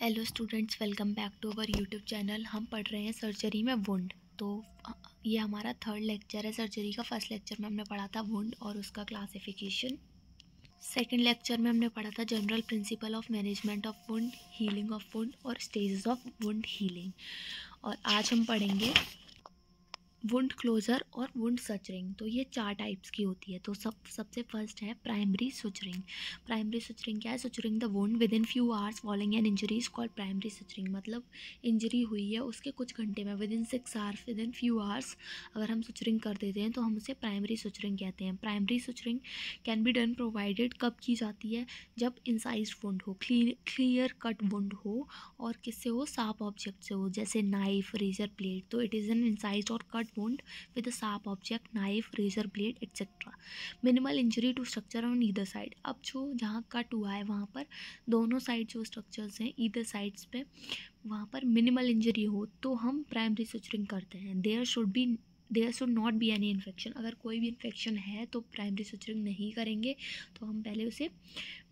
Hello students, welcome back to our YouTube channel. हम पढ़ रहे हैं सर्जरी में वुंड। तो ये हमारा थर्ड लेक्चर है। सर्जरी का फर्स्ट लेक्चर में हमने पढ़ा था वुंड और उसका क्लासिफिकेशन। सेकंड लेक्चर में हमने पढ़ा था general principle of management of wound, healing of wound और स्टेजेस ऑफ वुंड हीलिंग। और आज हम पढ़ेंगे वुंड क्लोजर और वुंड सचरिंग। तो ये 4 टाइप्स की होती है। तो सबसे फर्स्ट है प्राइमरी सुचरिंग। प्राइमरी सुचरिंग क्या है? Suturing the wound with in few hours following an injury is called primary suturing. मतलब इंजरी हुई है उसके कुछ घंटे में, with in 6 hours, with in few hours अगर हम सुचरिंग कर देते हैं तो हम उसे प्राइमरी सुचरिंग कहते हैं। Primary suturing can be done provided कब की जाती है? जब इंसाइज्ड वुंड हो, क्लियर कट वुंड हो और किससे हो? शार्प ऑब्जेक्ट से हो, जैसे नाइफ, रेजर ब्लेड। तो इट इज़ एन इंसाइज्ड और cut wound with a sharp object, knife, razor blade, etc. Minimal injury to structure on either side. अब जो जहाँ कट हुआ है वहाँ पर दोनों साइड जो स्ट्रक्चर्स हैं ईदर साइड्स पे, वहाँ पर मिनिमल इंजरी हो तो हम प्राइमरी सुचरिंग करते हैं। There should not be any infection. अगर कोई भी इन्फेक्शन है तो प्राइमरी सुचरिंग नहीं करेंगे, तो हम पहले उसे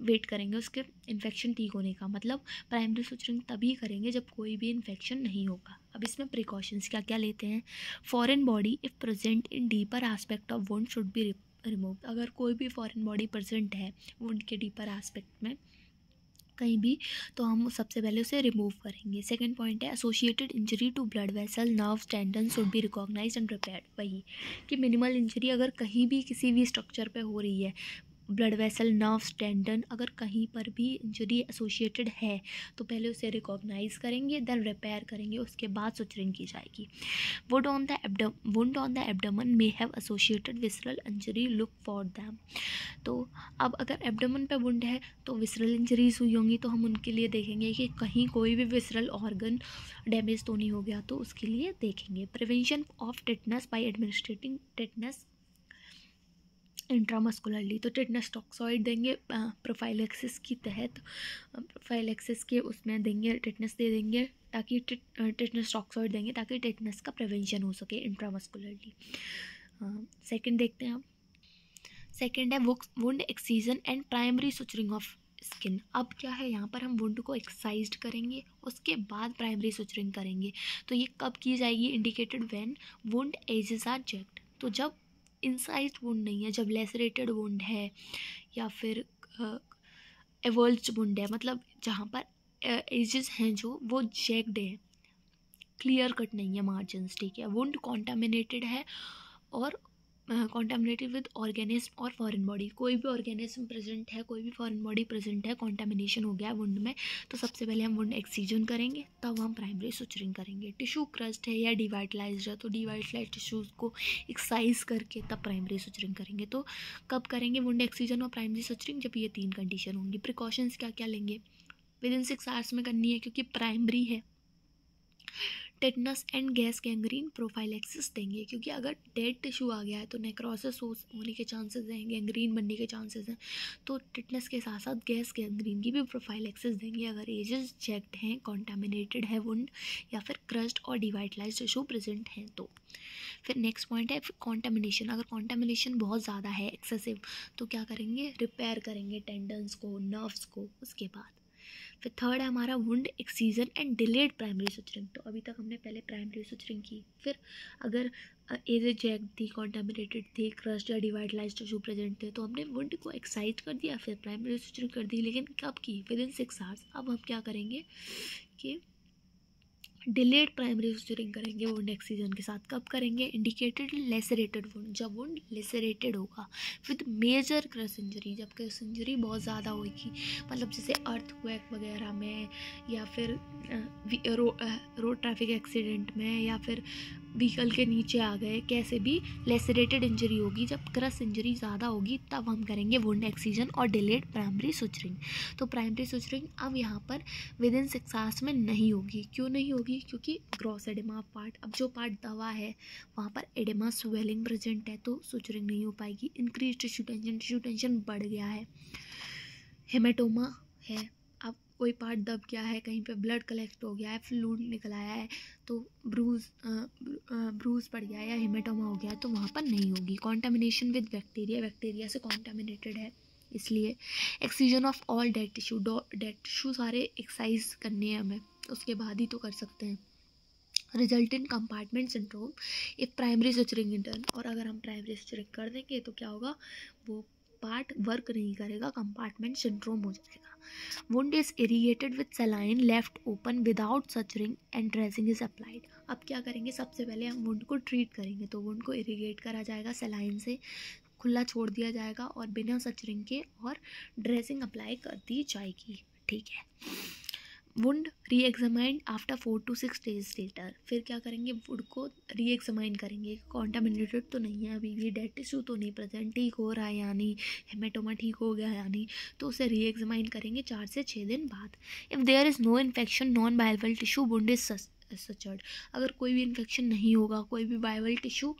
वेट करेंगे उसके इन्फेक्शन ठीक होने का। मतलब प्राइमरी सुचरिंग तभी करेंगे जब कोई भी इन्फेक्शन नहीं होगा। अब इसमें प्रिकॉशंस क्या क्या लेते हैं? Foreign body if present in deeper aspect of wound should be removed. अगर कोई भी फॉरेन बॉडी प्रेजेंट है वुंड के डीपर एस्पेक्ट में कहीं भी, तो हम सबसे पहले उसे रिमूव करेंगे। सेकंड पॉइंट है associated injury to blood vessel, nerves, tendon should be recognised and repaired. वही कि मिनिमल इंजरी अगर कहीं भी किसी भी स्ट्रक्चर पे हो रही है, ब्लड वेसल, नर्व्स, टेंडन, अगर कहीं पर भी इंजरी एसोसिएटेड है तो पहले उसे रिकॉग्नाइज करेंगे, देन रिपेयर करेंगे, उसके बाद सुचरिंग की जाएगी। Wound on the abdomen may have associated visceral injury, look for them. तो अब अगर एब्डोमेन पे वुंड है तो विसरल इंजरीज हुई होंगी, तो हम उनके लिए देखेंगे कि कहीं कोई भी विसरल ऑर्गन डैमेज तो नहीं हो गया, तो उसके लिए देखेंगे। Prevention of tetanus by administering tetanus intramuscularly. तो टिटनस टॉक्सॉइड देंगे प्रोफाइलेक्सिस की तहत, प्रोफाइलेक्सिस के उसमें देंगे, टिटनस दे देंगे ताकि टिटनस टॉक्सॉइड देंगे ताकि टिटनस का प्रिवेंशन हो सके इंट्रामस्कुलरली। सेकंड देखते हैं। सेकंड है wound excision and primary suturing of skin. अब क्या है, यहाँ पर हम वुंड को एक्सरसाइज करेंगे, उसके बाद प्राइमरी सुचरिंग करेंगे। तो ये कब की जाएगी? Indicated when wound edges are checked. तो जब इंसाइज्ड वुंड नहीं है, जब लेसरेटेड वुंड है या फिर एवल्ज्ड वुंड है, मतलब जहाँ पर एजेस हैं जो वो चेक्ड है, क्लियर कट नहीं है मार्जिन्स, ठीक है। वुंड कॉन्टामिनेटेड है और कॉन्टामिनेटेड विद ऑर्गेनिज्म और फॉरेन बॉडी। कोई भी ऑर्गेनिज्म प्रेजेंट है, कोई भी फॉरेन बॉडी प्रेजेंट है, कॉन्टामिनेशन हो गया है वुंड में, तो सबसे पहले हम वुंड एक्सीजन करेंगे, तब हम प्राइमरी सुचरिंग करेंगे। टिश्यू क्रस्ट है या डिवाइटलाइज्ड है तो डिवाइटलाइज्ड टिश्यूज़ को एक्सरसाइज करके तब प्राइमरी सुचरिंग करेंगे। तो कब करेंगे वुंड एक्सीजन और प्राइमरी सुचरिंग? जब ये 3 कंडीशन होंगी। प्रिकॉशंस क्या क्या लेंगे? विद इन 6 आवर्स में करनी है क्योंकि प्राइमरी है। Tetanus and gas gangrene prophylaxis देंगे, क्योंकि अगर डेड टिश्यू आ गया है तो नेक्रोसिस होने के चांसेस हैं, गैंग्रीन बनने के चांसेस हैं। तो टिटनस के साथ साथ गैस गैंग्रीन की भी प्रोफाइलेक्सिस देंगे अगर एजेस चेक्ड हैं, कॉन्टामिनेटेड है वुंड या फिर क्रस्ट और डिवाइटलाइज्ड टिश्यू प्रेजेंट हैं तो। फिर नेक्स्ट पॉइंट है कॉन्टामिनेशन। अगर कॉन्टामिनेशन बहुत ज़्यादा है, एक्सेसिव, तो क्या करेंगे? रिपेयर करेंगे टेंडन्स को, नर्व्स को, उसके बाद। फिर थर्ड है हमारा wound excision and delayed primary suturing. तो अभी तक हमने पहले प्राइमरी सुचरिंग की, फिर अगर एज चेक थी, कॉन्टामिनेटेड थी, क्रस्ट या डिवाइटलाइज्ड टिश्यू प्रेजेंट थे, तो हमने वुंड को एक्साइज कर दिया, फिर प्राइमरी सुचरिंग कर दी, लेकिन कब की? With in 6 hours. अब हम क्या करेंगे कि डिलेड प्राइमरी सुचरिंग करेंगे वुंड एक्सीजन के साथ। कब करेंगे? इंडिकेटेड लेसरेटेड वुंड, जब वुंड लेसरेटेड होगा विद मेजर क्रस इंजरी, जब क्रस इंजरी बहुत ज़्यादा होगी, मतलब जैसे अर्थक्वेक वगैरह में या फिर रोड ट्रैफिक एक्सीडेंट में या फिर व्हीकल के नीचे आ गए, कैसे भी लेसरेटेड इंजरी होगी, जब क्रस इंजरी ज़्यादा होगी तब हम करेंगे वुंड एक्सीजन और डिलेड प्राइमरी सुचरिंग। तो प्राइमरी सुचरिंग अब यहाँ पर विद इन 6 आवर्स में नहीं होगी। क्यों नहीं होगी? क्योंकि ग्रॉस एडेमा पार्ट, अब जो पार्ट दवा है वहाँ पर एडेमा स्वेलिंग प्रेजेंट है तो सुचरिंग नहीं हो पाएगी। इंक्रीज टिश्यू टेंशन बढ़ गया है, हेमेटोमा है, अब कोई पार्ट दब गया है, कहीं पे ब्लड कलेक्ट हो गया है, फ्लूइड निकल आया है, तो ब्रूज पड़ गया है या हेमेटोमा हो गया है, तो वहाँ पर नहीं होगी। कॉन्टामिनेशन विद बैक्टीरिया से कॉन्टामिनेटेड है इसलिए एक्ससीजन ऑफ ऑल डेड टिश्यू सारे एक्सरसाइज करने हैं हमें, उसके बाद ही तो कर सकते हैं। Result in compartment syndrome if primary suturing is done, और अगर हम प्राइमरी सचरिंग कर देंगे तो क्या होगा, वो पार्ट वर्क नहीं करेगा, कंपार्टमेंट सिंड्रोम हो जाएगा। Wound is irrigated with saline left open without suturing and dressing is applied. अब क्या करेंगे, सबसे पहले हम वुंड को ट्रीट करेंगे, तो वुंड को इरिगेट करा जाएगा, सलाइन से खुला छोड़ दिया जाएगा और बिना सचरिंग के, और ड्रेसिंग अप्लाई कर दी जाएगी, ठीक है। Wound re examined after 4 to 6 days later, फिर क्या करेंगे, वुंड को री एग्जामाइन करेंगे, कॉन्टामिनेटेड तो नहीं है, अभी भी डेड टिश्यू तो नहीं प्रेजेंट, ठीक हो रहा है या नहीं, हेमेटोमा ठीक हो गया या नहीं, तो उसे री एग्जामाइन करेंगे 4 से 6 दिन बाद। If there is no infection non viable tissue wound is sutured, अगर कोई भी इन्फेक्शन नहीं होगा, कोई भी वायबल टिश्यू,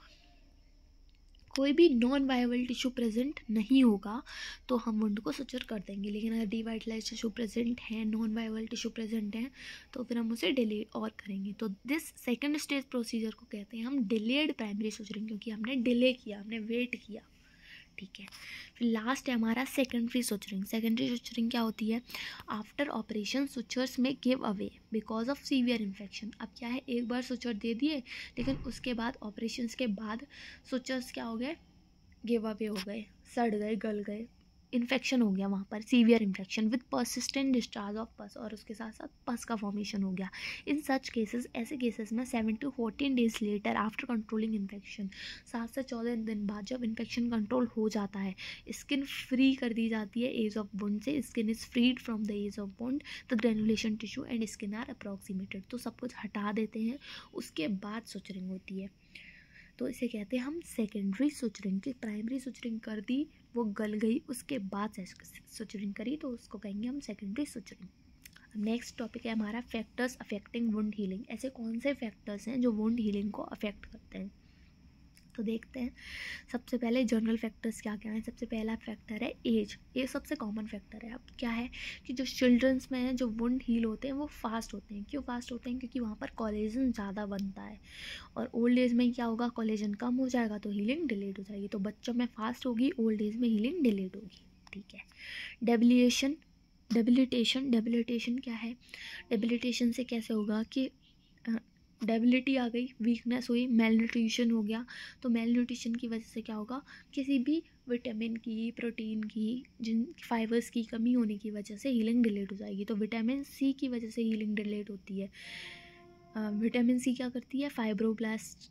कोई भी नॉन वायबल टिश्यू प्रेजेंट नहीं होगा तो हम वुंड को सचर कर देंगे। लेकिन अगर डीवाइटलाइज टिश्यू प्रेजेंट है, नॉन वायबल टिश्यू प्रेजेंट है, तो फिर हम उसे डिले और करेंगे। तो दिस सेकंड स्टेज प्रोसीजर को कहते हैं हम डिलेड प्राइमरी सचरिंग, क्योंकि हमने डिले किया, हमने वेट किया, ठीक है। फिर लास्ट है हमारा सेकेंडरी सुचरिंग। सेकेंडरी सुचरिंग क्या होती है, आफ्टर ऑपरेशन सुचर्स में give away because of severe infection. अब क्या है, एक बार सुचर दे दिए, लेकिन उसके बाद ऑपरेशंस के बाद सुचर्स क्या हो गए, गिव अवे हो गए, सड़ गए, गल गए, इन्फेक्शन हो गया वहाँ पर, severe infection with persistent discharge of पस, और उसके साथ साथ पस का फॉर्मेशन हो गया। इन सच केसेस, ऐसे केसेस में 7 to 14 days later after controlling infection, 7 से 14 दिन बाद जब इन्फेक्शन कंट्रोल हो जाता है, स्किन फ्री कर दी जाती है एज ऑफ वुंड से, skin is freed from the edge of wound, the granulation tissue and skin are approximated, तो सब कुछ हटा देते हैं, उसके बाद सुचरिंग होती है। तो इसे कहते हैं हम सेकेंडरी सुचरिंग। की प्राइमरी सुचरिंग कर दी, वो गल गई, उसके बाद सुचरिंग करी, तो उसको कहेंगे हम सेकेंडरी सुचरिंग। नेक्स्ट टॉपिक है हमारा फैक्टर्स अफेक्टिंग वुंड हीलिंग। ऐसे कौन से फैक्टर्स हैं जो वुंड हीलिंग को अफेक्ट करते हैं, तो देखते हैं। सबसे पहले जनरल फैक्टर्स क्या क्या हैं। सबसे पहला फैक्टर है एज, ये सबसे कॉमन फैक्टर है। अब क्या है कि जो चिल्ड्रंस में है, जो वुंड हील होते हैं वो फास्ट होते हैं। क्यों फास्ट होते हैं, क्योंकि वहाँ पर कोलेजन ज़्यादा बनता है, और ओल्ड एज में क्या होगा, कोलेजन कम हो जाएगा तो हीलिंग डिलेड हो जाएगी। तो बच्चों में फास्ट होगी, ओल्ड एज में हीलिंग डिलेड होगी, ठीक है। डेबिलिटेशन क्या है, डेबिलिटेशन से कैसे होगा कि डेबिलिटी आ गई, वीकनेस हुई, मेल न्यूट्रिशन हो गया, तो मेल न्यूट्रिशन की वजह से क्या होगा, किसी भी विटामिन की, प्रोटीन की, जिन फाइबर्स की कमी होने की वजह से हीलिंग डिलेड हो जाएगी। तो विटामिन सी की वजह से हीलिंग डिलेड होती है। विटामिन सी क्या करती है, फाइब्रोब्लास्ट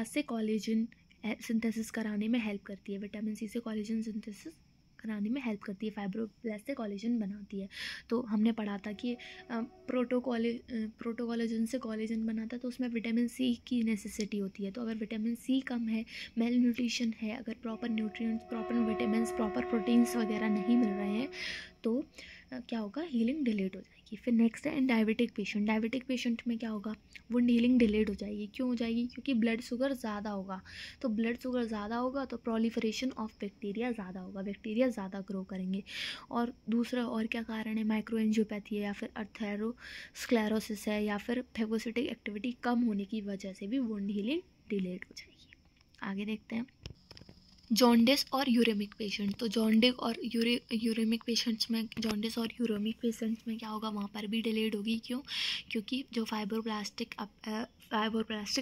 से कोलेजन सिंथेसिस कराने में हेल्प करती है। विटामिन सी से कोलेजन सिंथेसिस कराने में हेल्प करती है, फाइब्रोब्लास्ट से कोलेजन बनाती है। तो हमने पढ़ा था कि प्रोटोकोलेजन से कोलेजन बनाता है, तो उसमें विटामिन सी की नेसेसिटी होती है। तो अगर विटामिन सी कम है, मेल न्यूट्रिशन है, अगर proper nutrients, proper vitamins, proper proteins वगैरह नहीं मिल रहे हैं, तो क्या होगा, हीलिंग डिलेड हो जाएगी। फिर नेक्स्ट है डायबिटिक पेशेंट। डायबिटिक पेशेंट में क्या होगा, वुंड हीलिंग डिलेड हो जाएगी। क्यों हो जाएगी, क्योंकि ब्लड शुगर ज़्यादा होगा। तो ब्लड शुगर ज़्यादा होगा तो प्रोलिफरेशन ऑफ बैक्टीरिया ज़्यादा होगा, बैक्टीरिया ज़्यादा ग्रो करेंगे। और दूसरा और क्या कारण है, माइक्रोएंजियोपैथी है, या फिर अर्थेरोस्क्लेरोसिस है, या फिर फेगोसिटिक एक्टिविटी कम होने की वजह से भी वुंड हीलिंग डिलेड हो जाएगी। आगे देखते हैं जॉन्डिस और यूरेमिक पेशेंट। तो जॉन्डिस और यूरेमिक पेशेंट्स में, जॉन्डिस और यूरेमिक पेशेंट्स में क्या होगा, वहाँ पर भी डिलेड होगी। क्यों, क्योंकि जो फाइब्रोब्लास्टिक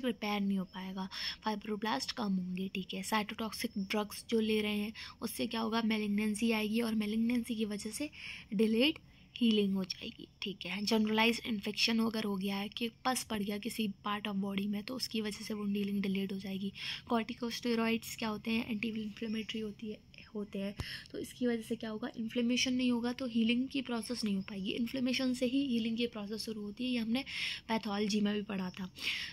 रिपेयर नहीं हो पाएगा, फाइब्रोब्लास्ट कम होंगे, ठीक है। साइटोटॉक्सिक ड्रग्स जो ले रहे हैं उससे क्या होगा, मैलिग्नेंसी आएगी, और मैलिग्नेंसी की वजह से डिलेड हीलिंग हो जाएगी, ठीक है। जनरलाइज इन्फेक्शन अगर हो गया है कि पस पड़ गया किसी पार्ट ऑफ बॉडी में, तो उसकी वजह से वुंड हीलिंग डिलेड हो जाएगी। कॉर्टिकोस्टेरॉइड्स क्या होते हैं, एंटी इन्फ्लेमेटरी होते हैं, तो इसकी वजह से क्या होगा, इन्फ्लेमेशन नहीं होगा तो हीलिंग की प्रोसेस नहीं हो पाएगी। इन्फ्लेमेशन से ही हीलिंग की प्रोसेस शुरू होती है, ये हमने पैथोलॉजी में भी पढ़ा था।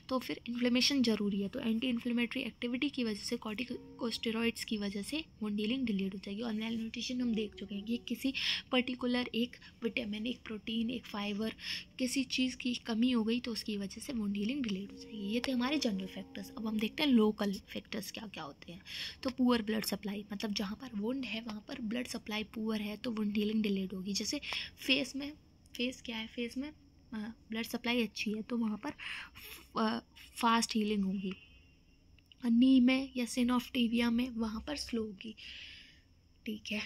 तो फिर इन्फ्लेमेशन ज़रूरी है, तो एंटी इन्फ्लेमेटरी एक्टिविटी की वजह से, कॉर्टिकोस्टेरॉइड्स की वजह से वुंड हीलिंग डिलेड हो जाएगी। और मेल न्यूट्रिशन हम देख चुके हैं कि किसी पर्टिकुलर एक विटामिन, एक प्रोटीन, एक फाइबर, किसी चीज़ की कमी हो गई तो उसकी वजह से वुंड हीलिंग डिलेड हो जाएगी। ये थे हमारे जनरल फैक्टर्स। अब हम देखते हैं लोकल फैक्टर्स क्या क्या होते हैं। तो पुअर ब्लड सप्लाई, मतलब जहाँ पर वुंड है वहाँ पर ब्लड सप्लाई पुअर है तो वुंड हीलिंग डिलेड होगी। जैसे फेस में, फेस क्या है, फेस में ब्लड सप्लाई अच्छी है तो वहाँ पर फास्ट हीलिंग होगी। नी में या सिनोफ्टीविया में वहाँ पर स्लो होगी। ठीक है।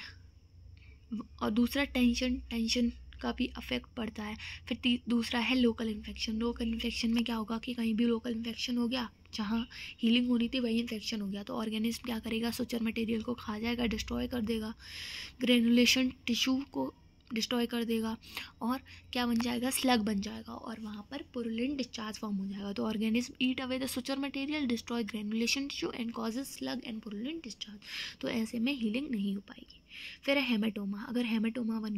और दूसरा टेंशन का भी अफेक्ट पड़ता है। फिर दूसरा है लोकल इन्फेक्शन। लोकल इन्फेक्शन में क्या होगा कि कहीं भी लोकल इन्फेक्शन हो गया, जहाँ हीलिंग होनी थी वही इन्फेक्शन हो गया, तो ऑर्गेनिज्म क्या करेगा, सुचर मटेरियल को खा जाएगा, डिस्ट्रॉय कर देगा, ग्रेनुलेशन टिश्यू को डिस्ट्रॉय कर देगा, और क्या बन जाएगा, स्लग बन जाएगा, और वहाँ पर पुरुलेंट डिस्चार्ज फॉर्म हो जाएगा। तो organism eat away the suture material, destroy granulation tissue and causes slug and purulent discharge. तो ऐसे में हीलिंग नहीं हो पाएगी। फिर है हेमेटोमा। अगर हेमेटोमा बन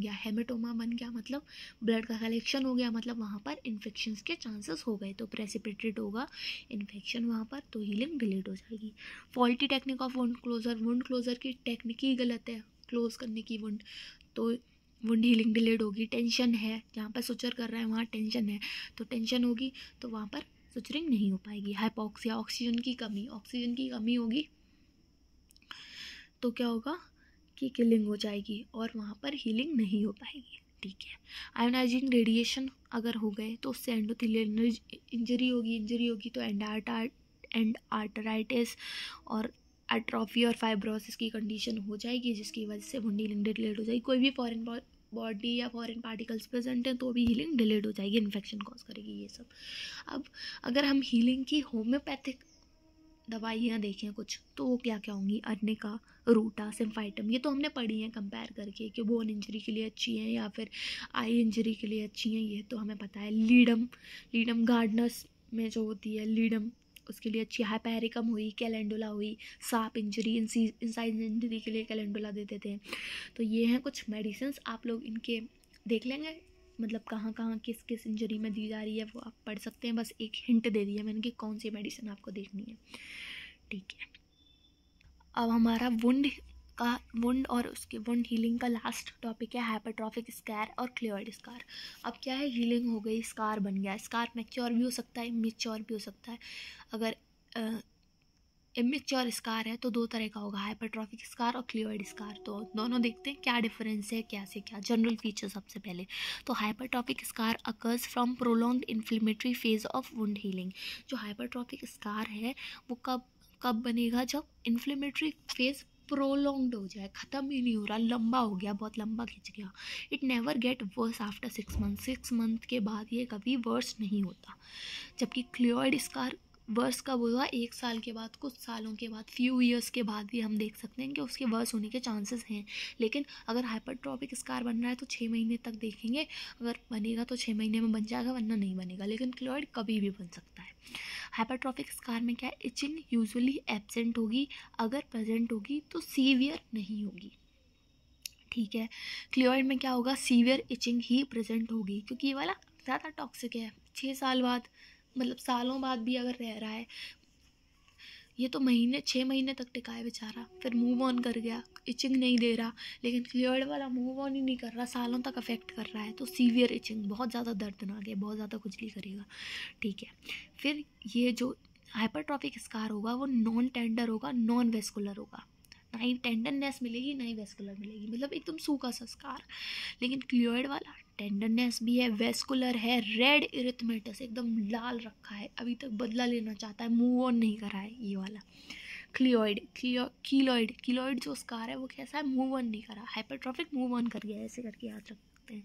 गया मतलब ब्लड का कलेक्शन हो गया, मतलब वहाँ पर इन्फेक्शन के चांसेस हो गए, तो प्रेसिपिटेट होगा इन्फेक्शन वहाँ पर, तो हीलिंग डिलेड हो जाएगी। Faulty technique of wound closure. Wound closure की टेक्निक ही गलत है, क्लोज करने की वुंड, तो वुंड हीलिंग डिलेड होगी। टेंशन है, जहाँ पर सुचर कर रहा है वहाँ टेंशन है, तो टेंशन होगी तो वहाँ पर सुचरिंग नहीं हो पाएगी। हाइपोक्सिया, ऑक्सीजन की कमी होगी तो क्या होगा कि किलिंग हो जाएगी और वहाँ पर हीलिंग नहीं हो पाएगी। ठीक है। आयोनाइजिंग रेडिएशन अगर हो गए तो उससे एंडोथेलियल इंजरी होगी तो एंड आर्टराइटिस और एट्रोफी और फाइब्रोसिस की कंडीशन हो जाएगी, जिसकी वजह से वुंड हीलिंग डिलेड हो जाएगी। कोई भी फॉरेन बॉडी या फॉरेन पार्टिकल्स प्रेजेंट हैं तो भी हीलिंग डिलेड हो जाएगी, इन्फेक्शन कॉज करेगी ये सब। अब अगर हम हीलिंग की होम्योपैथिक दवाइयाँ देखें कुछ, तो वो क्या क्या होंगी, अर्निका, रूटा, सिम्फाइटम, ये तो हमने पढ़ी हैं कंपेयर करके कि बोन इंजरी के लिए अच्छी हैं या फिर आई इंजरी के लिए अच्छी हैं, ये तो हमें पता है। लीडम गार्डनर्स में जो होती है लीडम, उसके लिए अच्छी। हाइपेरिकम हुई, कैलेंडुला हुई, सांप इंजरी, इंसाइड इंजरी के लिए कैलेंडुला दे देते हैं। तो ये हैं कुछ मेडिसिन, आप लोग इनके देख लेंगे, मतलब कहाँ कहाँ किस किस इंजरी में दी जा रही है वो आप पढ़ सकते हैं। बस एक हिंट दे दिया मैंने कि कौन सी मेडिसिन आपको देखनी है। ठीक है। अब हमारा वुंड और उसके वुंड हीलिंग का लास्ट टॉपिक है हाइपरट्रॉफिक स्कार और क्लियर्ड स्कार। अब क्या है, हीलिंग हो गई, स्कार बन गया। स्कार मैच्योर भी हो सकता है, इमेच्योर भी हो सकता है। अगर इमेच्योर स्कार है तो दो तरह का होगा, हाइपरट्रॉफिक स्कार और क्लियर्ड स्कार। तो दोनों देखते हैं क्या डिफरेंस है, क्या से क्या। जनरल फीचर सबसे पहले तो hypertrophic scar occurs from prolonged inflammatory phase of wound healing. जो हाइपरट्रॉफिक स्कार है वो कब बनेगा, जब इन्फ्लेमेटरी फेज प्रोलॉन्ग्ड हो जाए, ख़त्म ही नहीं हो रहा, लंबा हो गया, बहुत लंबा खिंच गया। It never get worse after 6 month. 6 month के बाद ये कभी वर्स नहीं होता। जबकि क्लियर्ड स्कार वर्स कब होगा, 1 साल के बाद, कुछ सालों के बाद, फ्यू ईयर्स के बाद भी हम देख सकते हैं कि उसके वर्स होने के चांसेस हैं। लेकिन अगर हाइपरट्रॉफिक स्कार बन रहा है तो 6 महीने तक देखेंगे, अगर बनेगा तो 6 महीने में बन जाएगा, वरना नहीं बनेगा। लेकिन क्लियर्ड कभी भी बन सकता है। हाइपरट्रॉफिक स्कार में क्या है, इचिंग यूजुअली एब्सेंट होगी, अगर प्रेजेंट होगी तो सीवियर नहीं होगी। ठीक है। क्लियर्ड में क्या होगा, सीवियर इचिंग ही प्रेजेंट होगी, क्योंकि ये वाला ज़्यादा टॉक्सिक है। 6 साल बाद, मतलब सालों बाद भी अगर रह रहा है, ये तो 6 महीने तक टिका है बेचारा, फिर मूव ऑन कर गया, इचिंग नहीं दे रहा। लेकिन क्लियर्ड वाला मूव ऑन ही नहीं कर रहा, सालों तक अफेक्ट कर रहा है, तो सीवियर इचिंग, बहुत ज़्यादा दर्दनाक है, बहुत ज़्यादा खुजली करेगा। ठीक है। फिर ये जो हाइपरट्रॉफिक स्कार होगा वो नॉन टेंडर होगा, नॉन वेस्कुलर होगा, ना ही टेंडरनेस मिलेगी ना ही वेस्कुलर मिलेगी, मतलब एकदम सूखा सा स्कार। लेकिन क्लियर्ड वाला टेंडरनेस भी है, वेस्कुलर है, रेड इरिथमेटस, एकदम लाल रखा है, अभी तक बदला लेना चाहता है, मूव ऑन नहीं करा है ये वाला। कीलॉइड जो स्कार है वो कैसा है, मूव ऑन नहीं करा। हाइपरट्रॉफिक मूव ऑन कर गया, ऐसे करके याद रख सकते हैं।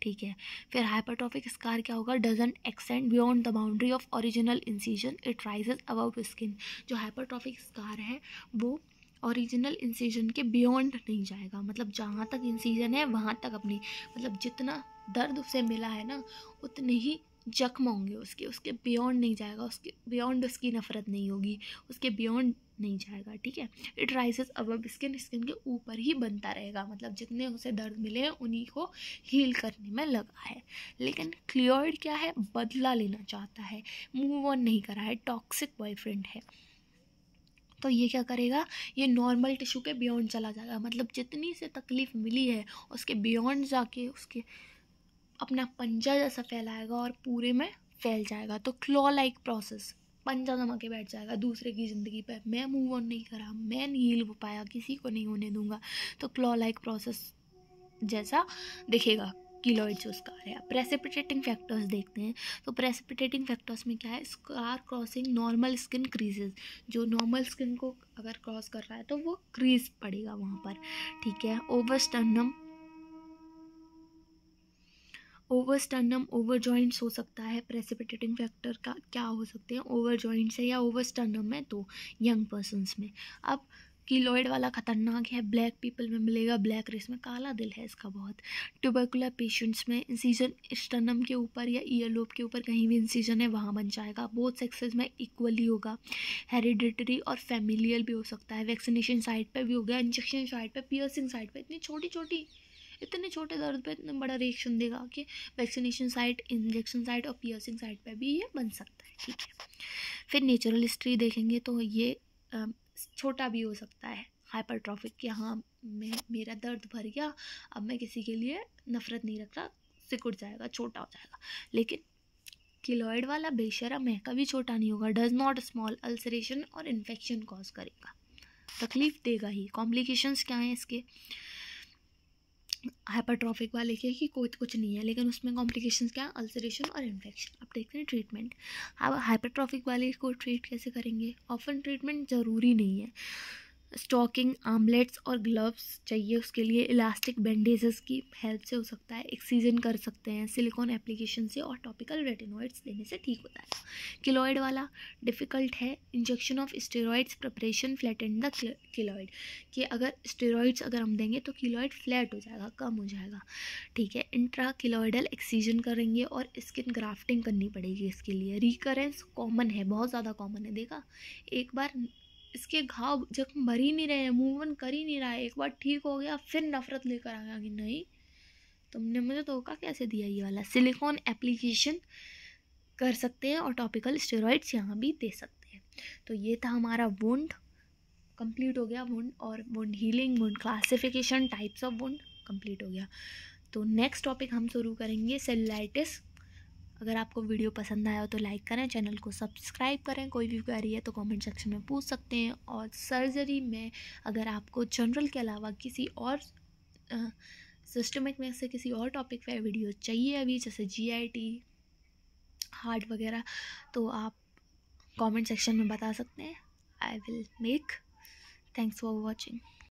ठीक है। फिर हाइपरट्रॉफिक स्कार क्या होगा, doesn't extend beyond the boundary of original incision, it rises above skin. जो हाइपरट्रॉफिक स्कार है वो ओरिजिनल इंसिजन के बियॉन्ड नहीं जाएगा, मतलब जहाँ तक इंसिजन है वहाँ तक अपनी, मतलब जितना दर्द उसे मिला है ना उतने ही जख्म होंगे उसके बियॉन्ड नहीं जाएगा, उसके बियॉन्ड उसकी नफरत नहीं होगी, उसके बियॉन्ड नहीं जाएगा। ठीक है। इट राइजेस अबव स्किन के ऊपर ही बनता रहेगा, मतलब जितने उसे दर्द मिले हैं उन्हीं को हील करने में लगा है। लेकिन क्लियर्ड क्या है, बदला लेना चाहता है, मूव ऑन नहीं करा है, टॉक्सिक बॉयफ्रेंड है, तो ये क्या करेगा, ये नॉर्मल टिश्यू के बियॉन्ड चला जाएगा, मतलब जितनी से तकलीफ़ मिली है उसके बियॉन्ड जाके उसके अपना पंजा जैसा फैलाएगा और पूरे में फैल जाएगा। तो क्लॉ लाइक प्रोसेस, पंजा जमा के बैठ जाएगा दूसरे की ज़िंदगी पर, मैं मूव ऑन नहीं करा, मैं नहीं हील हो पाया, किसी को नहीं होने दूंगा, तो क्लॉ लाइक प्रोसेस जैसा दिखेगा कीलॉइड जो उसका आ रहा है। प्रेसिपिटेटिंग फैक्टर्स देखते हैं, तो प्रेसिपिटेटिंग फैक्टर्स में क्या है, scar crossing normal skin creases, जो नॉर्मल स्किन को अगर क्रॉस कर रहा है तो वो क्रीज पड़ेगा वहाँ पर, ठीक है। ओवर ओवर जॉइंट्स हो सकता है। प्रेसिपिटेटिंग फैक्टर का क्या हो सकते हैं, ओवर जॉइंट्स है या ओवर स्टर्नम है, तो यंग पर्सनस में। अब कीलॉइड वाला खतरनाक है, ब्लैक पीपल में मिलेगा, ब्लैक रेस में, काला दिल है इसका बहुत। ट्यूबरकुलर पेशेंट्स में इंसिजन स्टर्नम के ऊपर या ईयर लोब के ऊपर कहीं भी इंसिजन है वहाँ बन जाएगा। बोथ सेक्सेस में इक्वली होगा। हेरिडिटरी और फैमिलियल भी हो सकता है। वैक्सीनेशन साइट पर भी हो गया, इंजेक्शन साइट पर, पियर्सिंग साइट पर, इतने छोटे दर्द पे इतना बड़ा रिएक्शन देगा कि वैक्सीनेशन साइट, इंजेक्शन साइट और पियर्सिंग साइट पे भी ये बन सकता है, ठीक है। फिर नेचुरल हिस्ट्री देखेंगे तो ये छोटा भी हो सकता है, हाइपरट्रॉफिक, कि हाँ मेरा दर्द भर गया, अब मैं किसी के लिए नफरत नहीं रख रहा, सिकुड़ जाएगा, छोटा हो जाएगा। लेकिन कीलॉइड वाला बेशरम है, कभी छोटा नहीं होगा, डज नॉट स्मॉल, अल्सरेशन और इन्फेक्शन कॉज करेगा, तकलीफ देगा ही। कॉम्प्लिकेशंस क्या हैं इसके, हाइपरट्रॉफिक वाले के कि कोई कुछ नहीं है, लेकिन उसमें कॉम्प्लिकेशंस क्या, अल्सरेशन और इन्फेक्शन। अब देखते हैं ट्रीटमेंट। अब हाइपरट्रॉफिक वाले को ट्रीट कैसे करेंगे, ऑफन ट्रीटमेंट ज़रूरी नहीं है। स्टॉकिंग, आर्मलेट्स और ग्लव्स चाहिए उसके लिए। इलास्टिक बैंडेजेस की हेल्प से हो सकता है, एक्सीजन कर सकते हैं सिलिकॉन एप्लीकेशन से, और टॉपिकल रेटिनॉइड्स देने से ठीक हो जाएगा। कीलॉइड वाला डिफ़िकल्ट है, injection of steroids preparation flatten the keloid, कि अगर स्टेरॉइड्स अगर हम देंगे तो कीलॉइड फ्लैट हो जाएगा, कम हो जाएगा, ठीक है। इंट्रा कीलॉइडल एक्सीजन करेंगे और स्किन ग्राफ्टिंग करनी पड़ेगी इसके लिए। रिकरेंस कॉमन है, बहुत ज़्यादा कॉमन है, देखा एक बार इसके घाव जख्म भर ही नहीं रहे हैं, मूवमेंट कर ही नहीं रहा है, एक बार ठीक हो गया फिर नफरत लेकर आ गया कि नहीं तुमने मुझे धोखा कैसे दिया। ये वाला सिलिकॉन एप्लीकेशन कर सकते हैं और टॉपिकल स्टेरॉइड्स यहाँ भी दे सकते हैं। तो ये था हमारा वुंड, कंप्लीट हो गया वुंड और wound healing, wound classification, types of wound complete हो गया। तो नेक्स्ट टॉपिक हम शुरू करेंगे सेलुलाइटिस। अगर आपको वीडियो पसंद आया हो तो लाइक करें, चैनल को सब्सक्राइब करें, कोई भी क्वेरी है तो कमेंट सेक्शन में पूछ सकते हैं। और सर्जरी में अगर आपको जनरल के अलावा किसी और सिस्टमिक में से किसी और टॉपिक पे वीडियो चाहिए अभी, जैसे GIT, हार्ट वगैरह, तो आप कमेंट सेक्शन में बता सकते हैं, I will make. Thanks for watching.